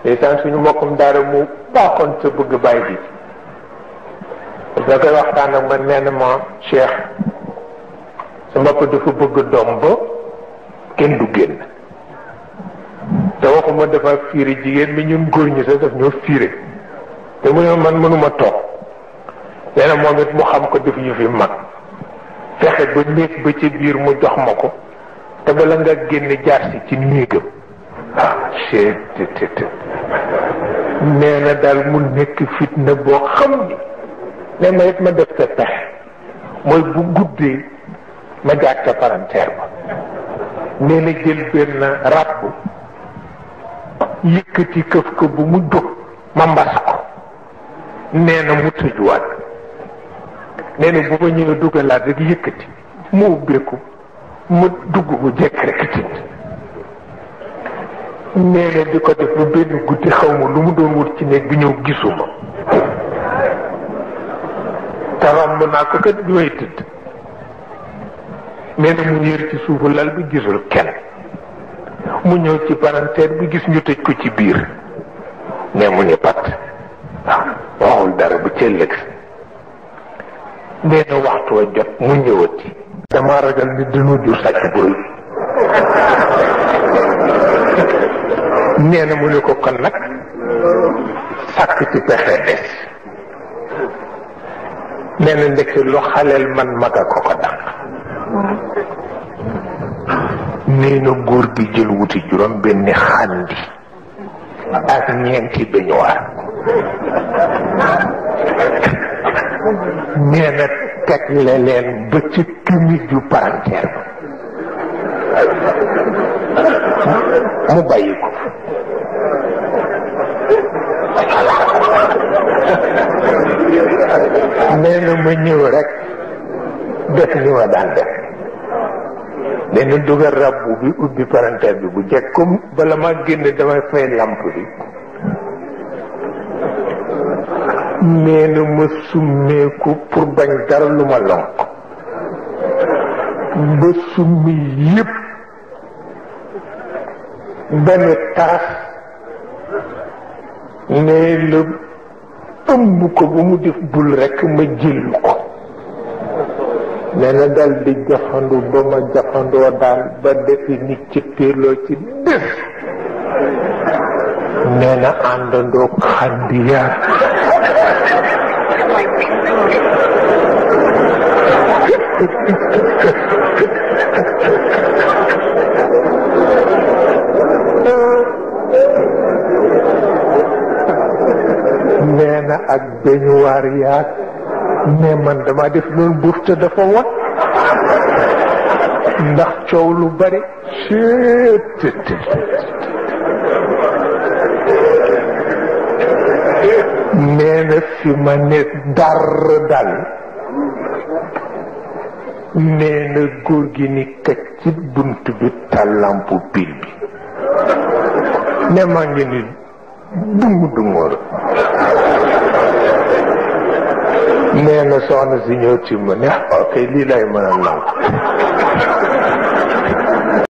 ndeysaan suñu mbokkum daara mu baaxoon sa bëgg bàyyi bi da koy waxtaan ak man nee na ma Cheikh sa mbokk dafa bëgg doom ba kenn du génn te waxuma dafa fiire jigéen mi ñun góor ñi sax daf ñoo fiire te mu ne man mënuma toog nee na moom it mu xam ko def yu fi mag fexe ba néeg ba ci biir mu jox ma ko te bala nga génn jaar si ci néegam nee na daal mu nekk fitna boo xam ni ne ma it ma def sa pexe mooy bu guddee ma jaar ca palanteer ba nee na jël benn ràbb yëkkati këf ko bu mu jóg ma mbas ko nee na mu tëjuwaat nee na bu ma ñëwee dugalaat rek yëkkati mu ubbeeku ma dugg bu jekk rek tiit nee na di ko def ba benn guddi xaw ma lu mu doon wut ci néeg bi ñëw gisuma te romb naa ko kat bi may tëdd nee na mu yër ci suufu lal bi gisul kenn mu ñëw ci palanteer bi gis ñu tëj ko ci biir ne mu ni pat waaw waxul dara bu ca ëllëg nee na waxtu wa jot mu ñëwati dama ragal ni dañoo jur sàcc bu rëy nee na mu ne ko kon nag sàkk ci pexe des nee na ndekki lu xaleel man maga ko ko dàq nee na góor gi jël wuti juróom benni xandi ak ñeenti beñuwaar nee na teg leen ba ci këmit ju palanteer ba mu bàyyi ko nee na ma ñëw rek def ni ma daan def nee na dugal rabbu bi ubbi palanteer bi bu jekk comme bala ma génn damay fay lamp bi nee na ma summeeku pour bañ dara lu ma lonk ba summi yépp benn taas nee la ëmb ko ba mu def bul rekk ma jël ko nee na dal di jafandu ba ma jafandoo daal ba defi nit ci péerloo ci def nee na àndandoo xandiyaat nee na ak beñuwaar yaat mais man dama def loolu buuf te dafa wat ndax coow lu bari nee na fi ma ne dar dal nee na góor gi ni kaj ci bunt bi tàllampu pil bi ne maa ngi ni dungu nee na soxna si ñëw ci ma ne ok lii lay mën a nangu